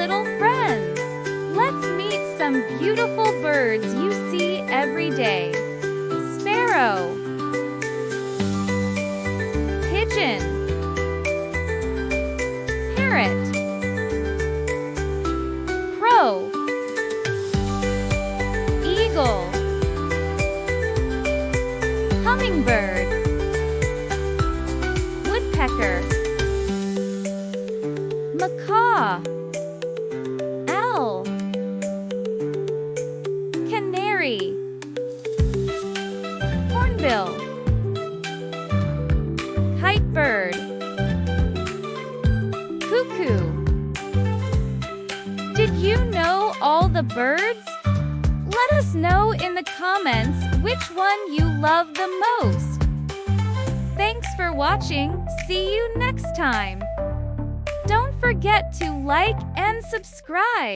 little friends. Let's meet some beautiful birds you see every day. Sparrow, pigeon, parrot, crow, eagle, hummingbird, woodpecker, macaw, owl, canary, hornbill, kite bird, cuckoo. Did you know all the birds? Let us know in the comments which one you love the most. Thanks for watching. See you next time. Don't forget to like and subscribe.